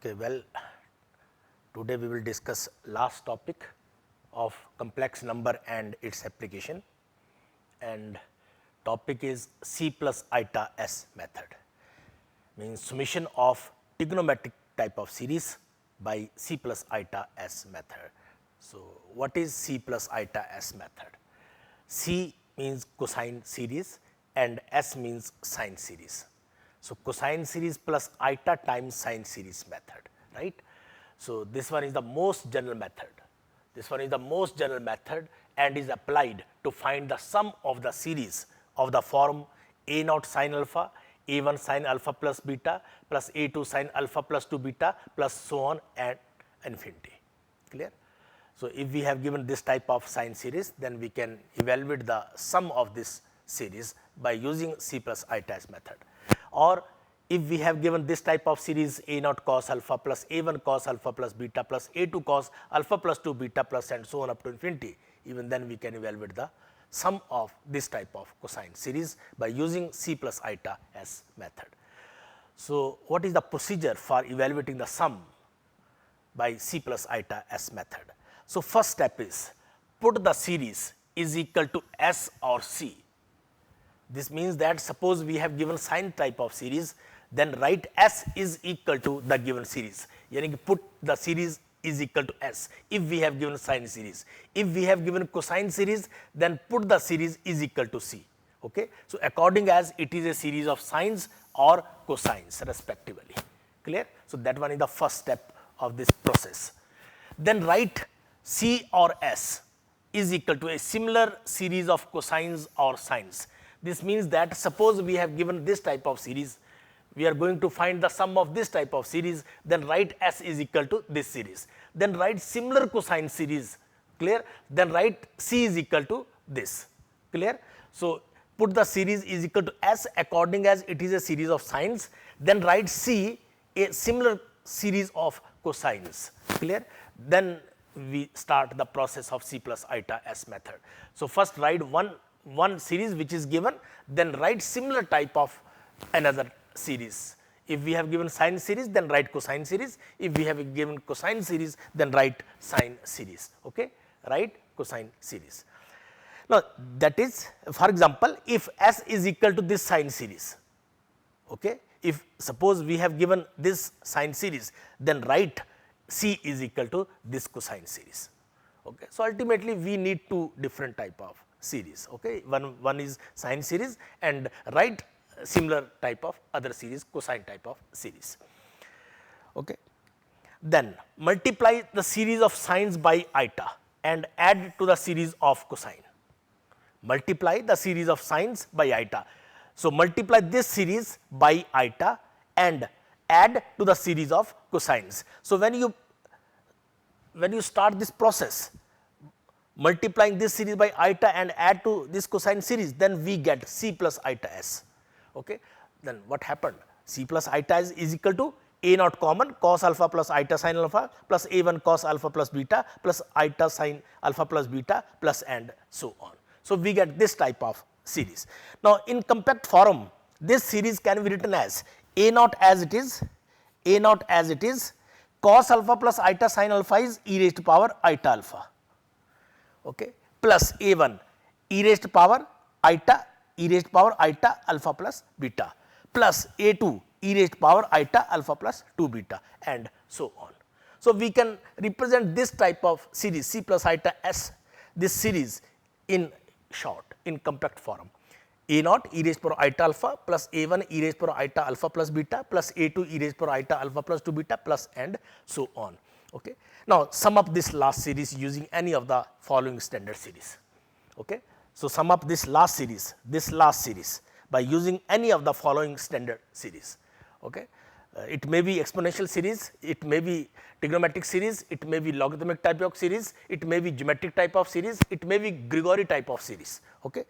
Okay, well, today we will discuss last topic of complex number and its application, and topic is C plus eta S method, means summation of trigonometric type of series by C plus eta S method. So, what is C plus eta S method? C means cosine series and S means sine series. So, cosine series plus eta times sine series method, right. So, this one is the most general method. This one is the most general method and is applied to find the sum of the series of the form a naught sin alpha, a1 sin alpha plus beta plus a2 sin alpha plus 2 beta plus so on and infinity. Clear? So, if we have given this type of sine series, then we can evaluate the sum of this series by using C plus eta S method. Or if we have given this type of series a naught cos alpha plus a1 cos alpha plus beta plus a2 cos alpha plus 2 beta plus and so on up to infinity, even then we can evaluate the sum of this type of cosine series by using C plus eta S method. So, what is the procedure for evaluating the sum by C plus eta S method? So, first step is put the series is equal to S or C. This means that suppose we have given sine type of series, then write S is equal to the given series, यानी कि put the series is equal to S if we have given sine series. If we have given cosine series, then put the series is equal to C. Okay? So, according as it is a series of sines or cosines respectively. Clear? So, that one is the first step of this process. Then write C or S is equal to a similar series of cosines or sines. This means that suppose we have given this type of series, we are going to find the sum of this type of series, then write S is equal to this series. Then write similar cosine series, clear? Then write C is equal to this, clear? So, put the series is equal to S according as it is a series of sines, then write C a similar series of cosines, clear? Then we start the process of C plus eta S method. So, first write one series which is given, then write similar type of another series. If we have given sine series, then write cosine series. If we have given cosine series, then write sine series. Okay? Write cosine series. Now, that is, for example, if S is equal to this sine series, okay? If suppose we have given this sine series, then write C is equal to this cosine series. Okay? So, ultimately we need two different type of series. Okay? One is sine series and write similar type of other series, cosine type of series. Okay. Then multiply the series of sines by eta and add to the series of cosine. Multiply the series of sines by eta. So, multiply this series by eta and add to the series of cosines. So, when you start this process, multiplying this series by eta and add to this cosine series, then we get C plus eta S. Okay. Then what happened? C plus eta is equal to a naught common cos alpha plus eta sin alpha plus a1 cos alpha plus beta plus eta sin alpha plus beta plus and so on. So, we get this type of series. Now, in compact form, this series can be written as a naught as it is, cos alpha plus eta sin alpha is e raised to power eta alpha, okay, plus a1 e raised to power eta alpha plus beta plus a2 e raised to power eta alpha plus 2 beta and so on. So, we can represent this type of series C plus eta S, this series in short, in compact form, a naught e raised to power eta alpha plus a1 e raised to power eta alpha plus beta plus a2 e raised to power eta alpha plus 2 beta plus and so on. Okay. Now, sum up this last series using any of the following standard series. Okay. So, sum up this last series by using any of the following standard series. Okay. It may be exponential series, it may be trigonometric series, it may be logarithmic type of series, it may be geometric type of series, it may be Grigori type of series, okay,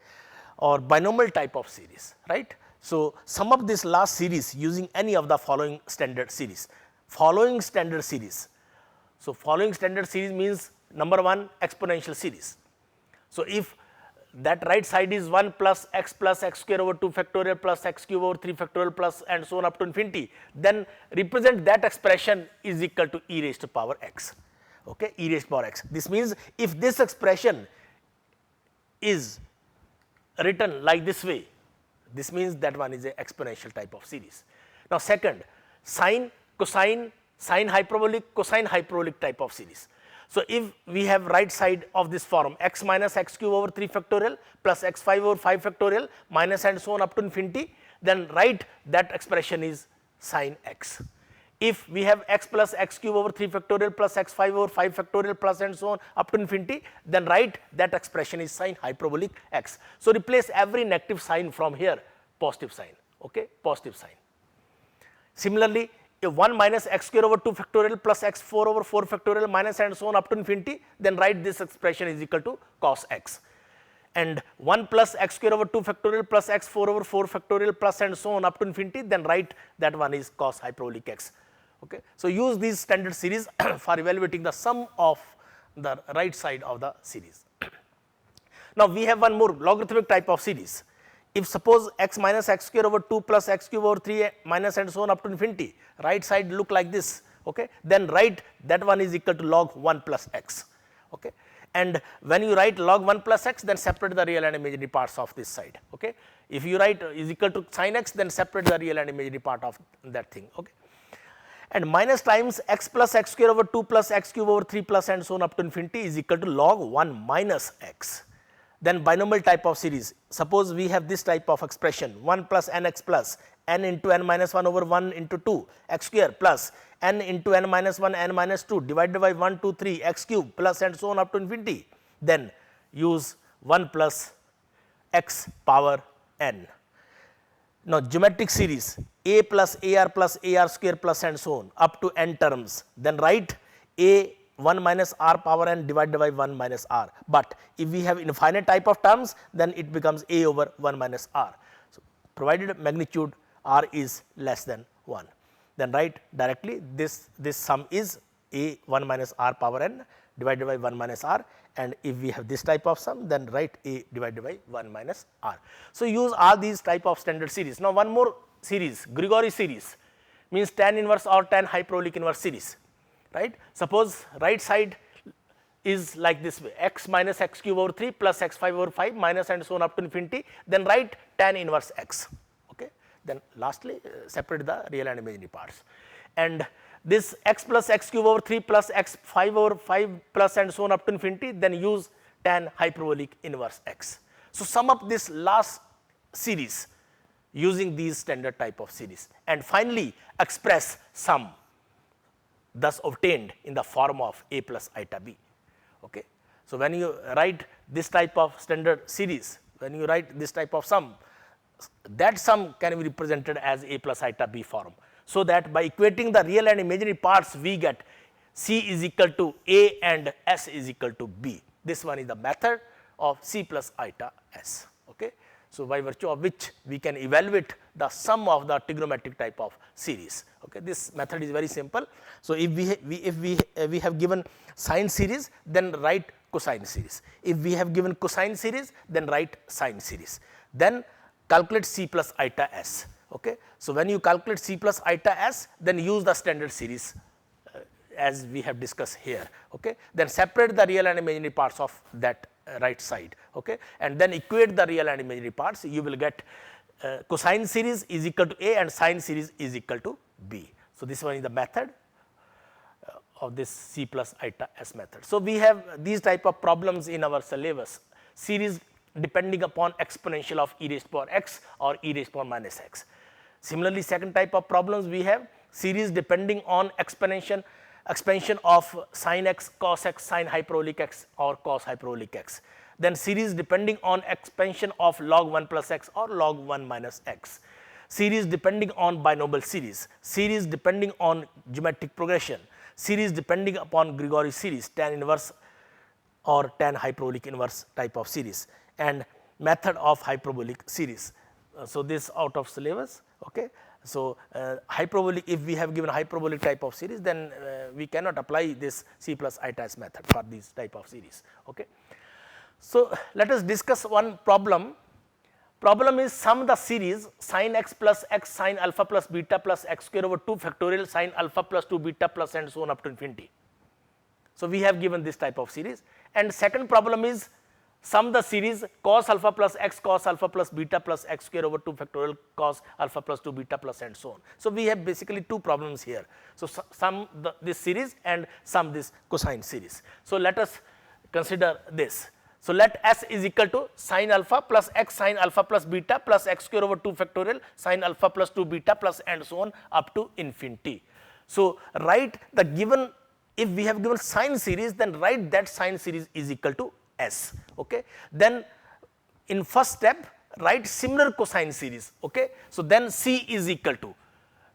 or binomial type of series, right. So, sum up this last series using any of the following standard series. Following standard series. So, following standard series means number one exponential series. So, if that right side is 1 plus x square over 2 factorial plus x cube over 3 factorial plus and so on up to infinity, then represent that expression is equal to e raised to power x, okay, e raised to power x. This means if this expression is written like this way, this means that one is a exponential type of series. Now, second, sine, cosine, sine hyperbolic, cosine hyperbolic type of series. So, if we have right side of this form x minus x cube over 3 factorial plus x 5 over 5 factorial minus and so on up to infinity, then write that expression is sine x. If we have x plus x cube over 3 factorial plus x 5 over 5 factorial plus and so on up to infinity, then write that expression is sine hyperbolic x. So, replace every negative sign from here positive sign, okay, positive sign. Similarly, if 1 minus x square over 2 factorial plus x 4 over 4 factorial minus and so on up to infinity, then write this expression is equal to cos x. And 1 plus x square over 2 factorial plus x 4 over 4 factorial plus and so on up to infinity, then write that one is cos hyperbolic x. Okay. So, use these standard series for evaluating the sum of the right side of the series. Now, we have one more logarithmic type of series. If suppose x minus x square over 2 plus x cube over 3 minus and so on up to infinity, right side look like this, okay, then write that one is equal to log 1 plus x. Okay. And when you write log 1 plus x, then separate the real and imaginary parts of this side. Okay. If you write is equal to sin x, then separate the real and imaginary part of that thing. Okay. And minus times x plus x square over 2 plus x cube over 3 plus and so on up to infinity is equal to log 1 minus x. Then binomial type of series, suppose we have this type of expression 1 plus nx plus n into n minus 1 over 1 into 2 x square plus n into n minus 1 n minus 2 divided by 1 2 3 x cube plus and so on up to infinity, then use 1 plus x power n. Now, geometric series a plus ar square plus and so on up to n terms, then write a 1 minus r power n divided by 1 minus r, but if we have infinite type of terms, then it becomes a over 1 minus r. So, provided magnitude r is less than 1, then write directly this sum is a 1 minus r power n divided by 1 minus r, and if we have this type of sum, then write a divided by 1 minus r. So, use all these type of standard series. Now, one more series, Grigori series, means tan inverse or tan hyperbolic inverse series, right. Suppose right side is like this way, x minus x cube over 3 plus x 5 over 5 minus and so on up to infinity, then write tan inverse x. Okay. Then lastly, separate the real and imaginary parts. And this x plus x cube over 3 plus x 5 over 5 plus and so on up to infinity, then use tan hyperbolic inverse x. So, sum up this last series using these standard type of series, and finally express sum thus obtained in the form of a plus eta b. Okay. So, when you write this type of standard series, when you write this type of sum, that sum can be represented as a plus eta b form. So, that by equating the real and imaginary parts, we get c is equal to a and s is equal to b. This one is the method of c plus eta s. Okay. So, by virtue of which we can evaluate the sum of the trigonometric type of series. Okay. This method is very simple. So, if we have given sine series, then write cosine series. If we have given cosine series, then write sine series. Then calculate c plus eta s. Okay. So, when you calculate c plus eta s, then use the standard series as we have discussed here. Okay. Then separate the real and imaginary parts of that right side, okay, and then equate the real and imaginary parts. You will get cosine series is equal to a and sine series is equal to b. So, this one is the method of this c plus eta s method. So, we have these type of problems in our syllabus, series depending upon exponential of e raised to power x or e raised to power minus x. Similarly, second type of problems we have series depending on expansion of sin x, cos x, sin hyperbolic x or cos hyperbolic x. Then series depending on expansion of log 1 plus x or log 1 minus x. Series depending on binomial series, series depending on geometric progression, series depending upon Grigori series, tan inverse or tan hyperbolic inverse type of series, and method of hyperbolic series. So, this out of syllabus. Okay. So, hyperbolic, if we have given hyperbolic type of series, then we cannot apply this c plus eta s method for this type of series. Okay. So, let us discuss one problem. Problem is sum the series sin x plus x sin alpha plus beta plus x square over 2 factorial sin alpha plus 2 beta plus and so on up to infinity. So, we have given this type of series, and second problem is sum the series cos alpha plus x cos alpha plus beta plus x square over 2 factorial cos alpha plus 2 beta plus and so on. So, we have basically two problems here. So, sum this series and sum this cosine series. So, let us consider this. So, let S is equal to sin alpha plus x sin alpha plus beta plus x square over 2 factorial sin alpha plus 2 beta plus and so on up to infinity. So, write the given, if we have given sine series, then write that sine series is equal to S. Okay. Then in first step write similar cosine series. Okay. So, then C is equal to,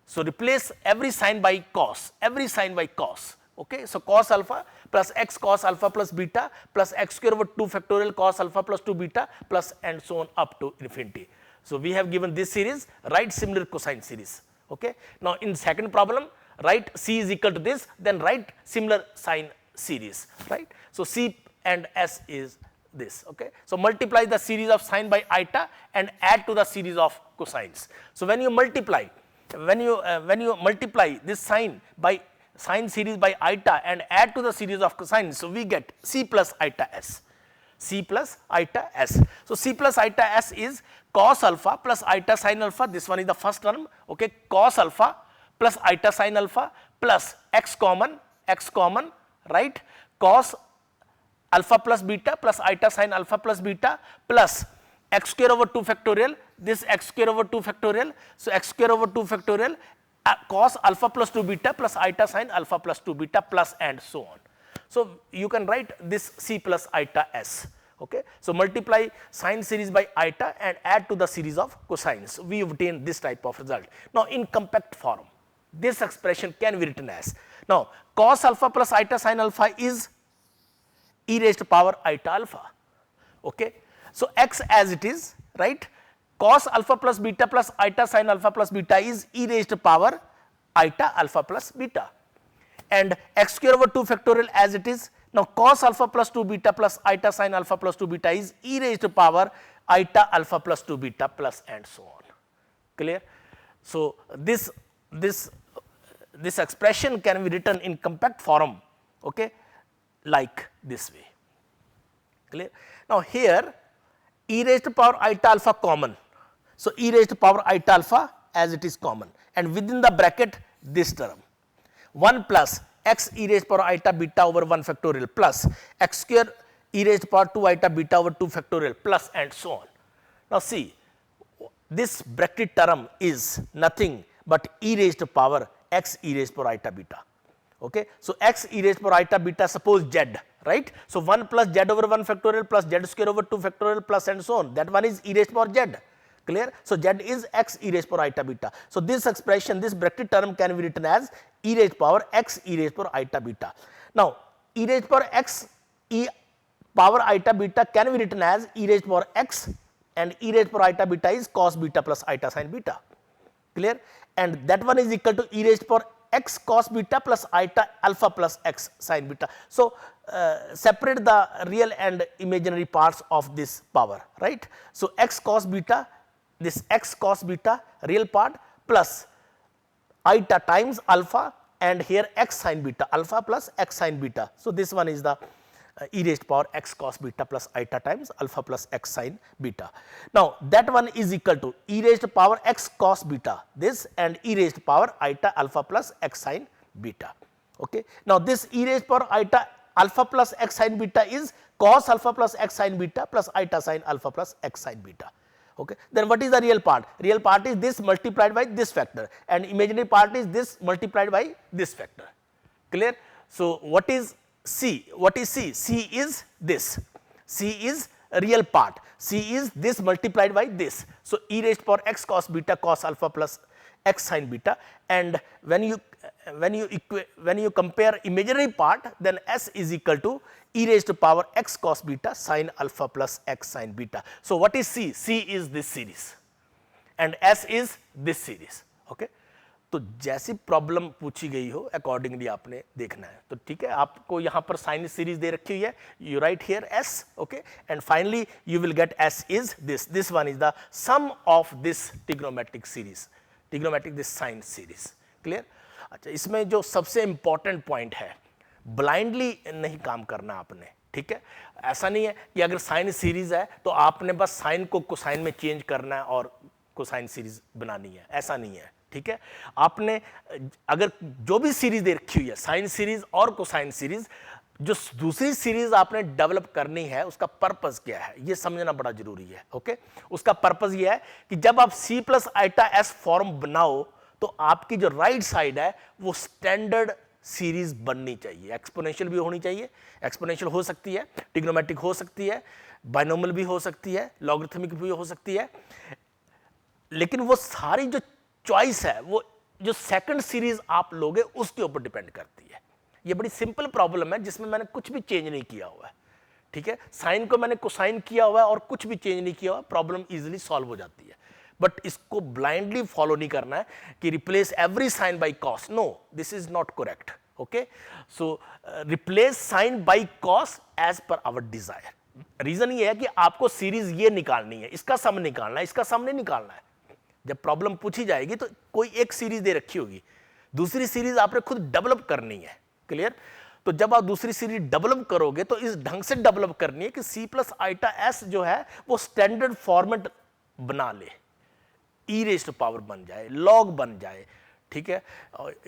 so replace every sine by cos, every sine by cos. Okay. So, cos alpha plus x cos alpha plus beta plus x square over 2 factorial cos alpha plus 2 beta plus and so on up to infinity. So, we have given this series, write similar cosine series. Okay. Now, in second problem write C is equal to this, then write similar sine series, right. So, C and S is this. Okay. So, multiply the series of sine by eta and add to the series of cosines. So, when you multiply, when you multiply this sine by sine series by eta and add to the series of cosines, so we get C plus eta S, C plus eta S. So, C plus eta S is cos alpha plus eta sin alpha, this one is the first term, okay, cos alpha plus eta sin alpha plus x common, right, cos alpha plus beta plus eta sin alpha plus beta plus x square over 2 factorial, this x square over 2 factorial. So, x square over 2 factorial cos alpha plus 2 beta plus eta sin alpha plus 2 beta plus and so on. So, you can write this C plus eta S. Okay. So, multiply sine series by eta and add to the series of cosines, we obtain this type of result. Now, in compact form this expression can be written as, now cos alpha plus eta sin alpha is e raised to power eta alpha. Okay. So, x as it is, right, cos alpha plus beta plus eta sin alpha plus beta is e raised to power eta alpha plus beta, and x square over 2 factorial as it is. Now, cos alpha plus 2 beta plus eta sin alpha plus 2 beta is e raised to power eta alpha plus 2 beta plus and so on. Clear? So, this expression can be written in compact form, okay, like this way. Clear? Now, here e raised to power eta alpha common. So, e raised to power eta alpha as it is common, and within the bracket this term 1 plus x e raised to power eta beta over 1 factorial plus x square e raised to power 2 eta beta over 2 factorial plus and so on. Now, see, this bracket term is nothing but e raised to power x e raised to power eta beta. Okay. So, x e raised to power eta beta, suppose z, right. So, 1 plus z over 1 factorial plus z square over 2 factorial plus and so on, that one is e raised to power z. Clear? So, z is x e raised to power eta beta. So, this expression, this bracket term can be written as e raised to power x e raised to power eta beta. Now, e raised to power x e power eta beta can be written as e raised to power x, and e raised to power eta beta is cos beta plus eta sin beta. Clear? And that one is equal to e raised to power x cos beta plus eta alpha plus x sin beta. So, separate the real and imaginary parts of this power, right. So, x cos beta, this x cos beta real part plus eta times alpha, and here x sin beta, alpha plus x sin beta. So, this one is the e raised to power x cos beta plus eta times alpha plus x sin beta. Now, that one is equal to e raised to power x cos beta, this, and e raised to power eta alpha plus x sin beta. Okay. Now, this e raised to power eta alpha plus x sin beta is cos alpha plus x sin beta plus eta sin alpha plus x sin beta. Okay. Then what is the real part? Real part is this multiplied by this factor, and imaginary part is this multiplied by this factor. Clear? So, what is C? What is C? C is this. C is a real part. C is this multiplied by this. So, e raised to power x cos beta cos alpha plus x sin beta, and when you compare imaginary part, then S is equal to e raised to power x cos beta sin alpha plus x sin beta. So, what is C? C is this series and S is this series. Okay. तो जैसी problem पूछी गई हो accordingly आपने देखना है। तो ठीक है, आपको यहाँ पर साइन सीरीज दे रखी हुई है, you write here S, okay, and finally you will get S is this one is the sum of this trigonometric series, trigonometric this sine series. Clear? अच्छा, इसमें जो सबसे इंपॉर्टेंट पॉइंट है, ब्लाइंडली नहीं काम करना आपने, ठीक है। ऐसा नहीं है कि अगर साइन सीरीज है तो आपने बस साइन को कोसाइन में चेंज करना है और कोसाइन सीरीज बनानी है, ऐसा नहीं है, ठीक है। आपने अगर जो भी सीरीज दे रखी हुई है, साइन सीरीज और कोसाइन सीरीज, जो दूसरी सीरीज आपने डेवलप करनी है उसका पर्पस क्या है ये समझना बड़ा जरूरी है, ओके। उसका पर्पस ये है कि जब आप c plus iota S form बनाओ तो आपकी जो राइट साइड है वो स्टैंडर्ड सीरीज बननी चाहिए। एक्सपोनेंशियल भी होनी चाहिए, एक्सपोनेंशियल हो सकती है, ट्रिग्नोमेट्रिक हो सकती है, बाइनोमियल भी हो सकती है, लॉगरिथमिक भी हो सकती है, लेकिन वो सारी जो चॉइस है वो जो सेकंड सीरीज आप लोगे उसके ऊपर डिपेंड करती है। ये बड़ी सिंपल प्रॉब्लम है जिसमें मैंने कुछ भी चेंज नहीं किया हुआ है, ठीक है। साइन को मैंने कोसाइन किया हुआ है और कुछ भी चेंज नहीं किया हुआ, प्रॉब्लम इजीली सॉल्व हो जाती है। बट इसको ब्लाइंडली फॉलो नहीं करना है कि replace every sine by cos, no, this is not correct, okay. So replace sine by cos as per our desire. Reason ये है कि आपको सीरीज ये निकालनी है, इसका सम निकालना है, इसका सम नहीं निकालना है। जब प्रॉब्लम पूछी जाएगी तो कोई एक सीरीज दे रखी होगी, दूसरी सीरीज आपने खुद डेवलप करनी है। क्लियर? तो जब आप दूसरी सीरीज डेवलप करोगे तो इस ढंग से डेवलप करनी है कि c प्लस आइटा एस जो है वो स्टैंडर्ड फॉर्मेट बना ले, ई रेज़्ड पावर बन जाए, लॉग बन जाए, ठीक है,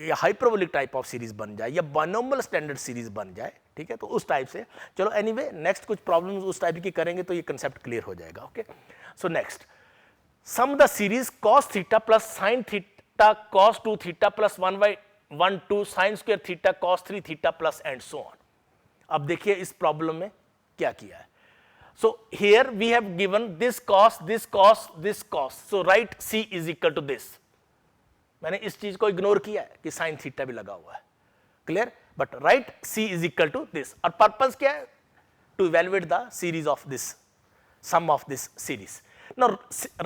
या हाइपरबोलिक टाइप ऑफ सीरीज बन जाए, या बाइनोमियल स्टैंडर्ड सीरीज बन जाए, ठीक है। तो उस टाइप से चलो, एनीवे नेक्स्ट कुछ प्रॉब्लम्स उस टाइप की करेंगे तो ये कंसेप्ट क्लियर हो जाएगा, okay. So next, sum the series cos theta plus sin theta cos 2 theta plus 1/1 2 sin square theta cos 3 theta plus and so on. अब देखिए इस प्रॉब्लम में क्या किया है। So here we have given this cos, this cos, this cos. So write c is equal to this. मैंने इस चीज को इग्नोर किया है कि sin थीटा भी लगा हुआ है, clear, but right c is equal to this। और पर्पस क्या है? To evaluate the series of this, sum of this series. Now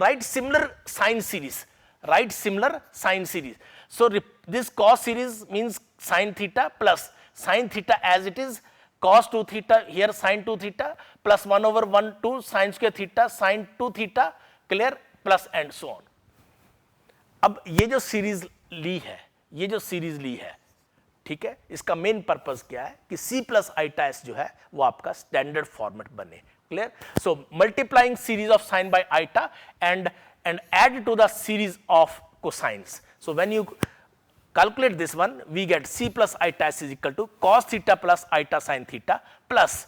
write similar sine series, write similar sine series. So this cos series means sin theta plus sin theta as it is, cos 2 theta here sin 2 theta plus 1/1 2 sin square theta sin 2 theta, clear, plus and so on। अब ये जो series ली है, ये जो series ली है, ठीक है, इसका मेन पर्पस क्या है कि c प्लस आइटा एस जो है वो आपका स्टैंडर्ड फॉर्मेट बने, clear. So multiplying series of sine by iota and add to the series of cosines। So when you calculate this one, we get c plus iota s is equal to cos theta plus iota sin theta plus,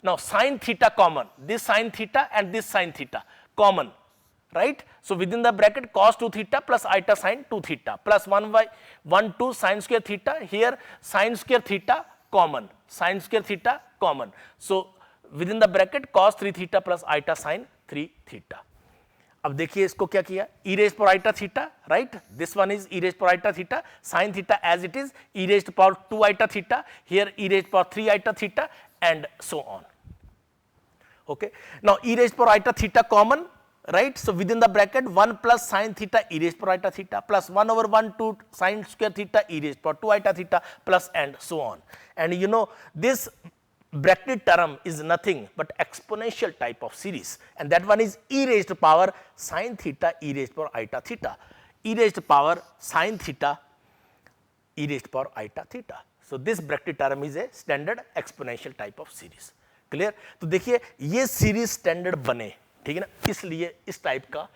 now sin theta common, this sin theta and this sin theta common, right? So within the bracket cos 2 theta plus iota sin 2 theta plus 1/1 2 sin square theta, here sin square theta common, sin square theta common. So within the bracket cos 3 theta plus iota sin 3 theta। अब देखिए इसको क्या किया, e raised power iota theta, right? This one is e raised power iota theta, sin theta as it is, e raised power 2 iota theta, here e raised power 3 iota theta and so on, okay. Now e raised power iota theta common, right? So within the bracket 1 plus sin theta e raised power iota theta plus 1/1 2 sin square theta e raised power 2 iota theta plus and so on. And you know this bracketed term is nothing but exponential type of series, and that one is e raised power sin theta e raised power iota theta, e raised power sin theta e raised power iota theta। So this bracketed term is a standard exponential type of series, clear। तो देखिए ये series standard बने, ठीक है ना, इसलिए इस type का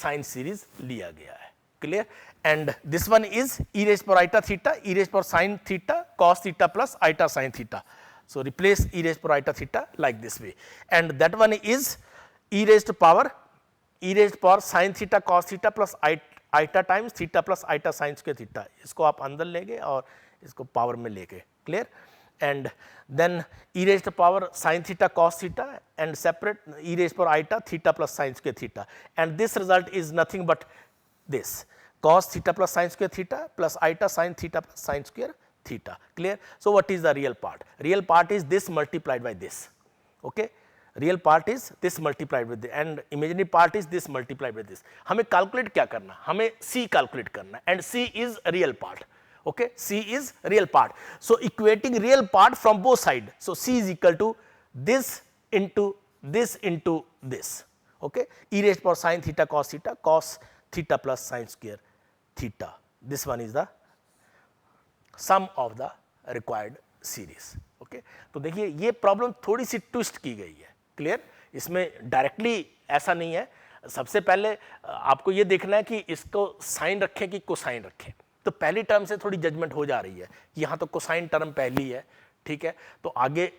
साइन सीरीज लिया गया है, clear। And this one is e raised power iota theta, e raised power sin theta cos theta plus iota sin theta। So replace e raised power iota theta like this way, and that one is e raised power sin theta cos theta plus iota times theta plus iota sin square theta। इसको आप अंदर लेंगे और इसको power में लेके, clear। And then e raised power sin theta cos theta and separate e raised power iota theta plus sin square theta, and this result is nothing but this cos theta plus sin square theta plus iota sin theta plus sin square theta, clear। So what is the real part? Real part is this multiplied by this, okay, real part is this multiplied with and imaginary part is this multiplied with this. हमें calculate क्या करना, हमें c calculate करना and c is real part. Okay, c is real part. So equating real part from both side. So c is equal to this into this into this. Okay, e raised power sin theta cos theta plus sin square theta. This one is the sum of the required series. Okay, तो देखिए ये problem थोड़ी सी twist की गई है. Clear, इसमें directly ऐसा नहीं है. सबसे पहले आपको ये देखना है कि इसको साइन रखें कि कोसाइन रखें. तो पहली टर्म से थोड़ी जजमेंट हो जा रही है कि यहाँ तो कोसाइन टर्म पहली है, ठीक है, तो आगे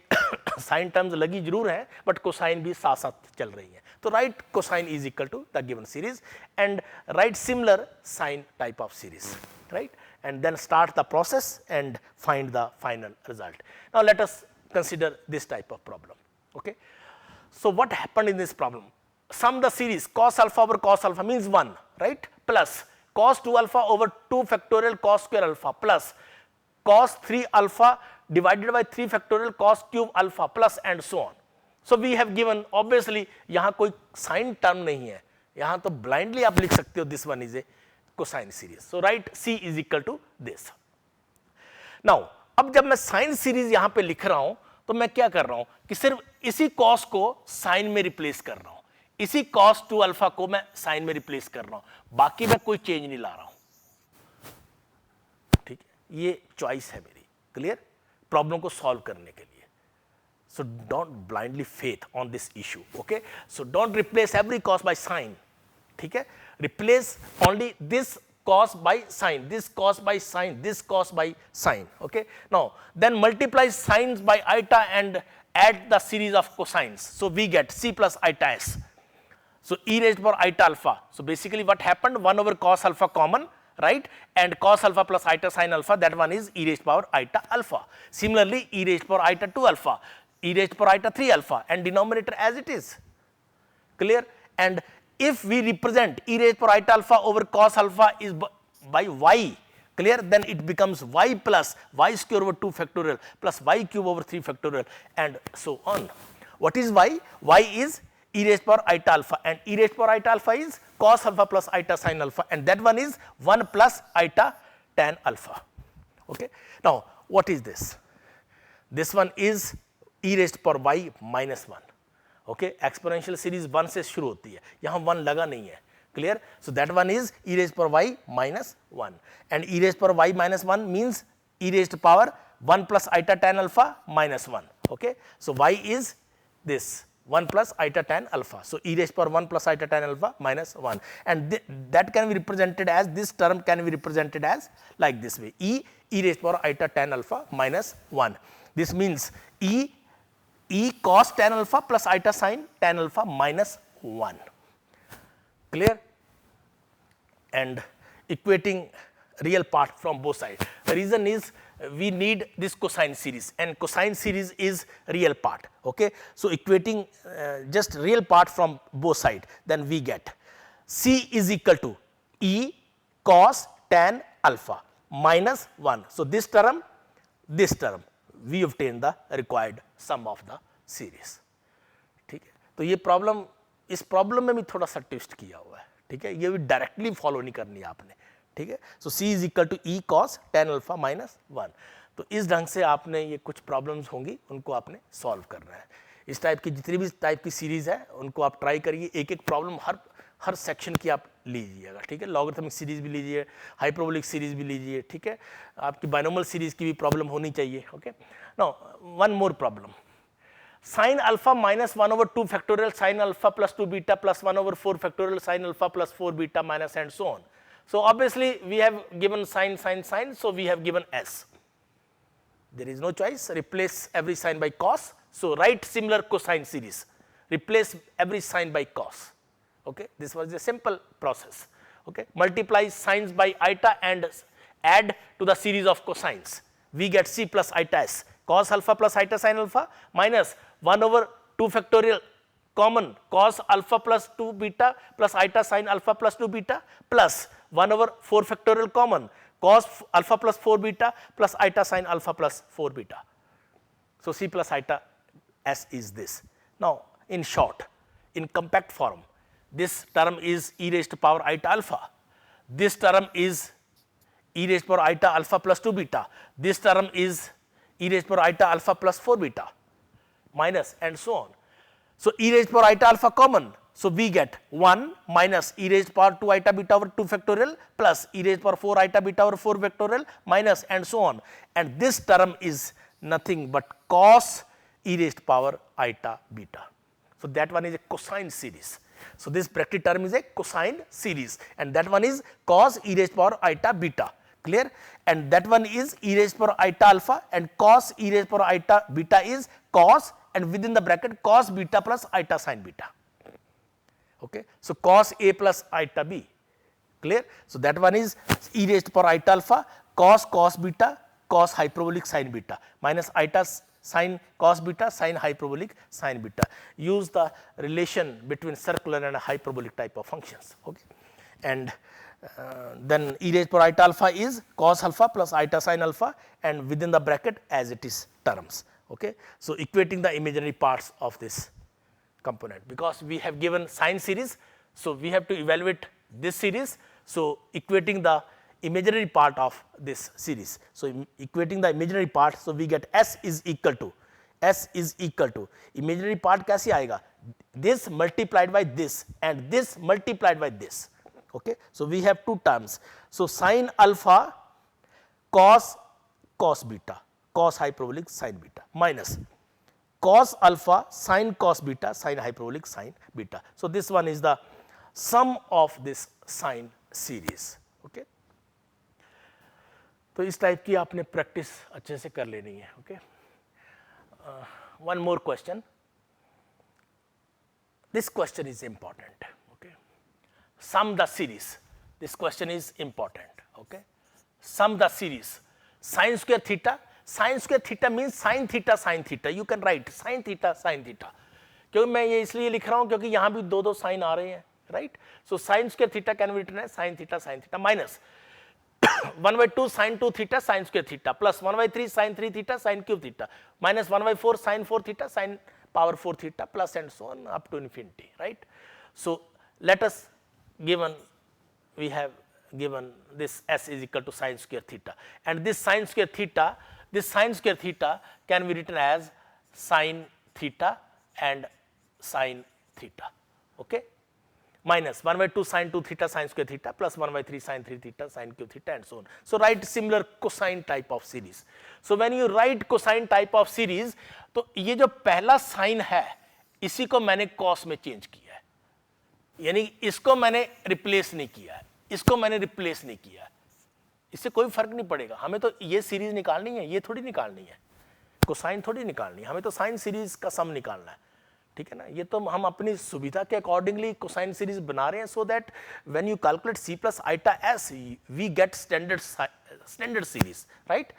साइन टर्म्स लगी जरूर है बट कोसाइन भी साथ साथ चल रही है. तो write cosine is equal to the given series and write similar sine type of series, right, and then start the process and find the final result. Now let us consider this type of problem. Okay, so what happened in this problem? Sum the series cos alpha over cos alpha means 1, right, plus cos 2 alpha over 2 factorial cos square alpha plus cos 3 alpha divided by 3 factorial cos cube alpha plus and so on. So we have given, obviously यहाँ कोई sin term नहीं है, यहाँ तो blindly आप लिख सकते हो this one is a cosine series. So write c is equal to this. Now अब जब मैं sin series यहाँ पे लिख रहा हूं तो मैं क्या कर रहा हूं कि सिर्फ इसी cos को sin में रिप्लेस कर रहा हूं, इसी cos 2 अल्फा को मैं sin में रिप्लेस कर रहा हूं, बाकी मैं कोई चेंज नहीं ला रहा हूं. ठीक है, ये चॉइस है मेरी. क्लियर, प्रॉब्लम को सॉल्व करने के लिए. So don't blindly faith on this issue. Okay, so don't replace every cos by sin. ठीक है, replace only this cos by sin, this cos by sin, this cos by sin. Okay, now then multiply sines by eta and add the series of cosines. So we get c plus eta s. So e raised power eta alpha. So basically what happened, 1 over cos alpha common, right, and cos alpha plus eta sin alpha, that one is e raised power eta alpha. Similarly e raised power eta 2 alpha, e raised power eta 3 alpha, and denominator as it is. Clear, and if we represent e raised power eta alpha over cos alpha is by y, clear, then it becomes y plus y square over 2 factorial plus y cube over 3 factorial and so on. What is y? Y is e raised power eta alpha and e raised power eta alpha is cos alpha plus eta sin alpha and that one is 1 plus eta tan alpha. Okay. Now what is this? This one is e raised power y minus 1. Okay, exponential series 1 से शुरू होती है, यहाँ 1 लगा नहीं है. Clear, so that one is e raised power y minus 1 and e raised power y minus 1 means e raised power 1 plus eta tan alpha minus 1. Okay, so y is this 1 plus eta tan alpha, so e raised power 1 plus eta tan alpha minus 1 and that can be represented as, this term can be represented as like this way, e raised power eta tan alpha minus 1. This means e cos tan alpha plus eta sin tan alpha minus 1. Clear, and equating real part from both sides. The reason is we need this cosine series and cosine series is real part. Okay, so equating just real part from both sides, then we get c is equal to e cos tan alpha minus 1. So this term we obtain the required sum of the series. ठीक है, तो ये problem, इस problem में भी थोड़ा सा twist किया हुआ है. ठीक है, ये भी डायरेक्टली फॉलो नहीं करनी है आपने. ठीक है, so c is equal to e cos tan alpha minus 1. तो इस ढंग से आपने ये कुछ प्रॉब्लम्स होंगी उनको आपने सॉल्व करना है. इस टाइप की जितनी भी टाइप की सीरीज है उनको आप ट्राई करिए, एक एक प्रॉब्लम हर सेक्शन की आप लीजिएगा. ठीक है, लॉगरिथमिक सीरीज भी लीजिए, हाइपरबोलिक सीरीज भी लीजिए. ठीक है, आपकी बाइनोमियल सीरीज की भी प्रॉब्लम होनी चाहिए. Okay, now one more problem, sin alpha minus 1 over 2 factorial sin alpha plus 2 beta plus 1 over 4 factorial sin alpha plus 4 beta minus and so on. So obviously we have given sin, so we have given s. There is no choice, replace every sin by cos. So write similar cosine series, replace every sin by cos. Okay, this was a simple process. Okay, multiply sines by eta and add to the series of cosines. We get c plus eta s, cos alpha plus eta sin alpha minus 1 over 2 factorial common cos alpha plus 2 beta plus eta sin alpha plus 2 beta plus 1 over 4 factorial common cos alpha plus 4 beta plus eta sin alpha plus 4 beta. So c plus eta s is this. Now in short, in compact form, this term is e raised to power iota alpha, this term is e raised to power iota alpha plus 2 beta, this term is e raised to power iota alpha plus 4 beta, minus and so on. So, e raised to power iota alpha common. So, we get 1 minus e raised to power 2 iota beta over 2 factorial plus e raised to power 4 iota beta over 4 factorial minus and so on, and this term is nothing but cos e raised to power iota beta. So, that one is a cosine series. So, this bracket term is a cosine series and that one is cos e raised to power iota beta, clear, and that one is e raised to power iota alpha and cos e raised to power iota beta is cos and within the bracket cos beta plus iota sin beta. Okay. So, cos A plus iota B, clear. So, that one is e raised to power iota alpha cos beta cos hyperbolic sin beta minus iota sin cos beta sin hyperbolic sin beta. Use the relation between circular and hyperbolic type of functions. Okay. And then e raised to power iota alpha is cos alpha plus iota sin alpha and within the bracket as it is terms. Okay. So, equating the imaginary parts of this component, because we have given sine series. So, we have to evaluate this series. So, equating the imaginary part of this series. So, equating the imaginary part. So, we get S is equal to imaginary part कैसे आएगा, this multiplied by this and this multiplied by this. Okay. So, we have two terms. So, sin alpha cos beta cos hyperbolic sin beta minus cos alpha sin cos beta sin hyperbolic sin beta. So, this one is the sum of this sine series. Okay. तो इस type की आपने practice अच्छे से कर लेनी है. Okay. One more question. This question is important. Okay. Sum the series. This question is important. Okay. Sum the series. Sin square theta. Sin square theta means sin theta sin theta. You can write sin theta sin theta. क्योंकि मैं ये इसलिए लिख रहा हूँ क्योंकि यहाँ भी दो साइन आ रहे हैं, right. So sin square theta can be written as sin theta minus 1 by 2 sin 2 theta sin square theta plus 1 by 3 sin 3 theta sin cube theta minus 1 by 4 sin 4 theta sin power 4 theta plus and so on up to infinity, right. So, let us we have given this S is equal to sin square theta and this sin square theta can be written as sin theta and sin theta. Okay. Minus 1 by 2 sin 2 theta sin square theta plus 1 by 3 sin 3 theta sin cube theta and so on. So, write similar cosine type of series. So, when you write cosine type of series, तो ये जो पहला sign है इसी को मैंने cos में change किया है, यानी इसको मैंने रिप्लेस नहीं किया है, इसको मैंने रिप्लेस नहीं किया है, इससे कोई फर्क नहीं पड़ेगा. हमें तो ये सीरीज निकालनी है, ये थोड़ी निकालनी है, कोसाइन थोड़ी निकालनी है, हमें तो साइन सीरीज का सम निकालना है. ठीक है ना. ये तो हम अपनी सुविधा के अकॉर्डिंगली कोसाइन सीरीज बना रहे हैं so that when you calculate c plus iota s we get standard series, right.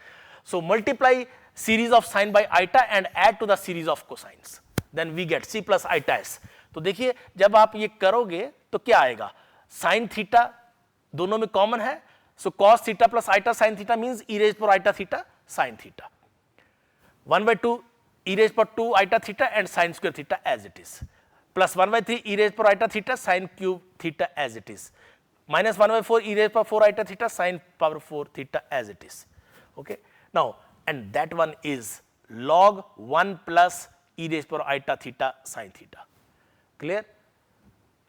So multiply series of sine by iota and add to the series of cosines, then we get c plus iota s. तो देखिए जब आप ये करोगे तो क्या आएगा, sine theta दोनों में कॉमन है, सो cos theta plus iota sin theta means e raised to power iota theta sin theta 1 by 2 e raised to power 2 iota theta and sin square theta as it is plus 1 by 3 e raised to power iota theta sin cube theta as it is minus 1 by 4 e raised to power 4 iota theta sin power 4 theta as it is. Okay. Now, and that one is log 1 plus e raised to power iota theta sin theta. Clear?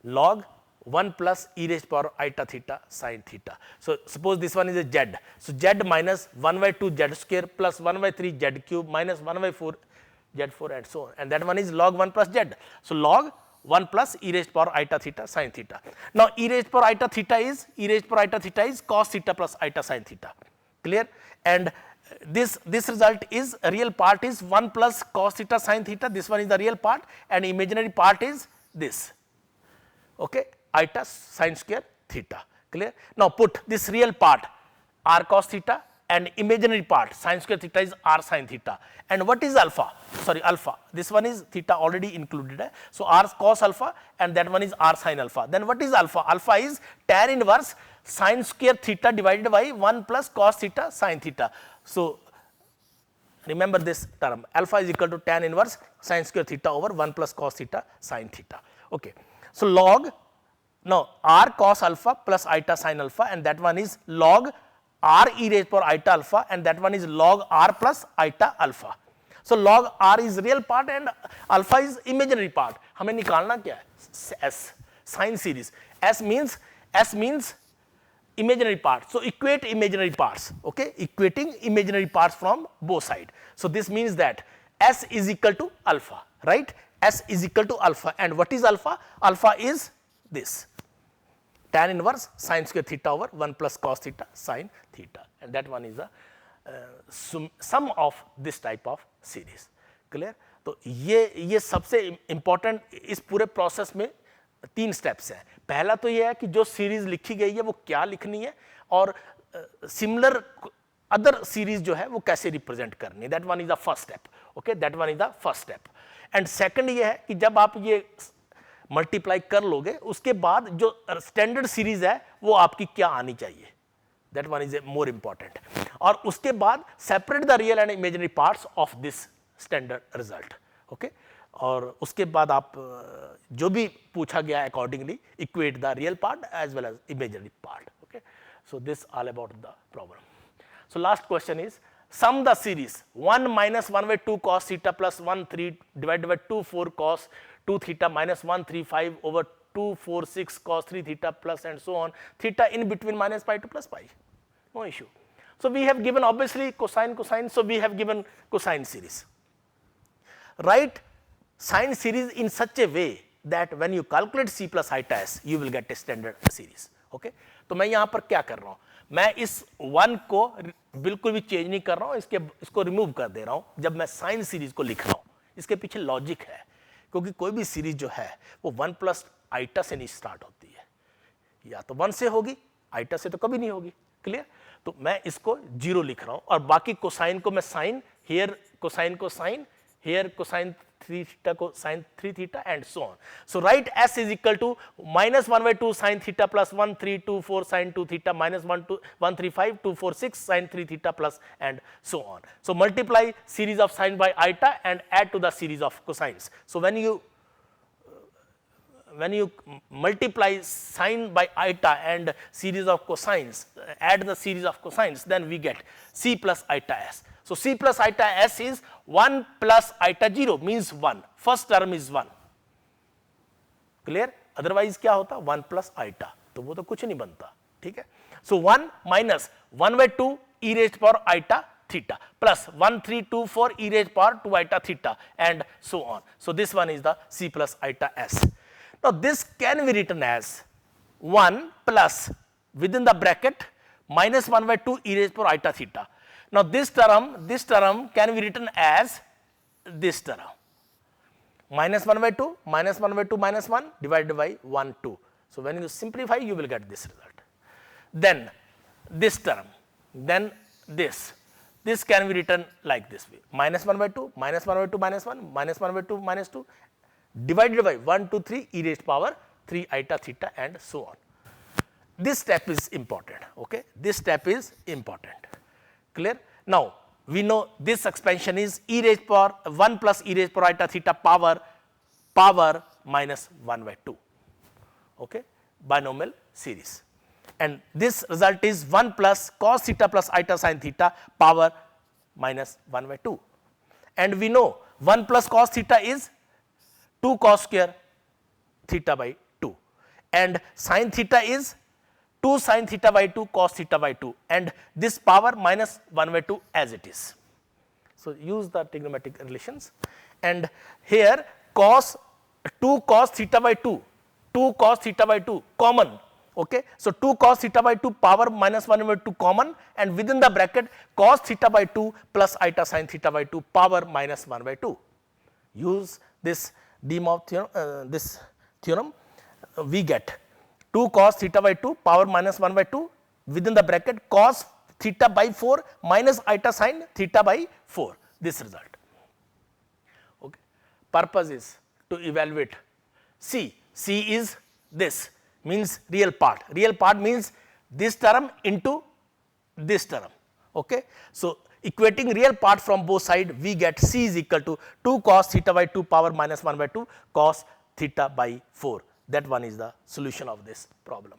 Log 1 plus e raised to power iota theta sin theta. So, suppose this one is a z. So, z minus 1 by 2 z square plus 1 by 3 z cube minus 1 by 4 z4 and so on, and that one is log 1 plus z. So, log 1 plus e raised to power iota theta sin theta. Now, e raised to power iota theta is cos theta plus iota sin theta. Clear? And this result is real part is 1 plus cos theta sin theta, this one is the real part and imaginary part is this. Okay. Iota sin square theta. Clear? Now, put this real part r cos theta and imaginary part sin square theta is r sin theta. And what is alpha? Sorry, alpha. This one is theta already included. So, r cos alpha and that one is r sin alpha. Then what is alpha? Alpha is tan inverse sin square theta divided by 1 plus cos theta sin theta. So, remember this term, alpha is equal to tan inverse sin square theta over 1 plus cos theta sin theta. Okay. So log, now r cos alpha plus eta sin alpha, and that one is log r e raised power eta alpha, and that one is log r plus eta alpha. So log r is real part and alpha is imaginary part. हमें निकालना क्या है? S, sin series. S means imaginary part. So equate imaginary parts. Okay, equating imaginary parts from both sides. So this means that S is equal to alpha, right? S is equal to alpha, and what is alpha? Alpha is this, tan inverse sin square theta over 1 plus cos theta sin theta, and that one is the sum of this type of series. Clear? तो ये सबसे important इस पूरे process में 3 steps हैं. पहला तो ये है कि जो सीरीज लिखी गई है वो क्या लिखनी है, और सिमिलर अदर सीरीज जो है वो कैसे रिप्रेजेंट करनी है. That one is the first step. Okay, that one is the first step. And second ये है कि जब आप ये मल्टीप्लाई कर लोगे उसके बाद जो स्टैंडर्ड सीरीज है वो आपकी क्या आनी चाहिए. That one is a more important. और उसके बाद separate the real and imaginary parts of this standard result. Okay, और उसके बाद आप जो भी पूछा गया है accordingly equate the real part as well as imaginary part. Okay, so this all about the problem. So last question is sum the series 1 minus 1 by 2 cos theta plus 1 3 divided by 2 4 cos 2 theta minus 1 3 5 over 2 4 6 cos 3 theta plus and so on, theta in between minus pi to plus pi. No issue. So we have given obviously cosine, so we have given cosine series. Write sine series in such a way that when you calculate c plus eta s you will get a standard series. Okay, तो मैं यहाँ पर क्या कर रहा हूँ, मैं इस 1 को बिल्कुल भी चेंज नहीं कर रहा हूँ, इसको रिमूव कर दे रहा हूँ जब मैं साइन सीरीज को लिख रहा हूँ. इसके पीछे लॉजिक है, क्योंकि कोई भी सीरीज जो है वो 1 प्लस आइटा से नहीं स्टार्ट होती है, या तो 1 से होगी, आइटा से तो कभी नहीं होगी. क्लियर? तो मैं इसको 0 लिख रहा हूँ, और बाकी कोसाइन को मैं साइन, हियर कोसाइन को साइन, हियर कोसाइन 3 theta को sin 3 theta and so on. So write S is equal to minus 1 by 2 sin theta plus 1 3 2 4 sin 2 theta minus 1 3 5 2 4 6 sin 3 theta plus and so on. So multiply series of sin by eta and add to the series of cosines. So when you multiply sin by eta and series of cosines, add the series of cosines, then we get c plus eta s. So c plus eta s is 1 plus eta 0 means 1. First term is 1. Clear? Otherwise क्या होता? 1 plus eta. तो वो तो कुछ नहीं बनता. ठीक है? So 1 minus 1 by 2 e raised power eta theta plus 1 3 2 4 e raised power 2 eta theta and so on. So this one is the c plus eta s. Now this can be written as 1 plus within the bracket minus 1 by 2 e raised power eta theta. Now this term can be written as this term, minus 1 by 2 minus 1 by 2 minus 1 divided by 1 2. So when you simplify you will get this result. Then this term, then this can be written like this way, minus 1 by 2 minus 1 by 2 minus 1 minus 1 by 2 minus 2 divided by 1 2 3 e raised power 3 eta theta and so on. This step is important. Okay, this step is important. Clear? Now we know this expansion is e raised power 1 plus e raised power eta theta power minus 1 by 2. Okay, binomial series, and this result is 1 plus cos theta plus eta sin theta power minus 1 by 2, and we know 1 plus cos theta is 2 cos square theta by 2, and sin theta is 2 sin theta by 2 cos theta by 2, and this power minus 1 by 2 as it is. So use the trigonometric relations, and here cos 2 cos theta by 2 cos theta by 2 common. Okay, so 2 cos theta by 2 power minus 1 by 2 common, and within the bracket cos theta by 2 plus eta sin theta by 2 power minus 1 by 2. Use this De Moivre theorem, this theorem, we get 2 cos theta by 2 power minus 1 by 2 within the bracket cos theta by 4 minus eta sin theta by 4, this result. Okay. Purpose is to evaluate c. C is this, means real part. Real part means this term into this term. Okay. So equating real part from both sides, we get C is equal to 2 cos theta by 2 power minus 1 by 2 cos theta by 4. That one is the solution of this problem.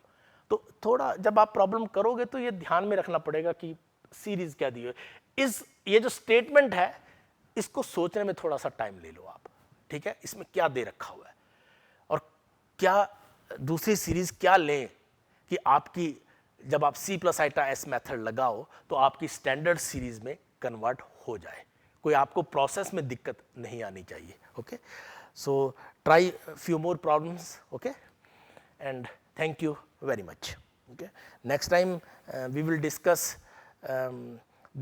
तो थोड़ा जब आप problem करोगे तो ये ध्यान में रखना पड़ेगा कि सीरीज क्या दी है. इस ये जो स्टेटमेंट है इसको सोचने में थोड़ा सा टाइम ले लो आप, ठीक है. इसमें क्या दे रखा हुआ है और क्या दूसरी सीरीज क्या लें कि आपकी जब आप C plus iota S method लगाओ तो आपकी स्टैंडर्ड सीरीज में कन्वर्ट हो जाए, कोई आपको प्रोसेस में दिक्कत नहीं आनी चाहिए. Okay, so try few more problems. Okay, and thank you very much. Okay, next time we will discuss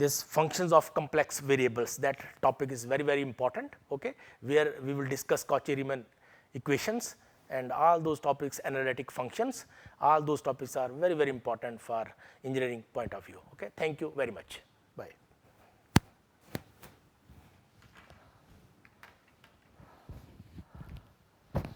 this functions of complex variables. That topic is very important. Okay, where we will discuss Cauchy-Riemann equations and all those topics, analytic functions, all those topics are very important for engineering point of view. Okay, thank you very much. Bye.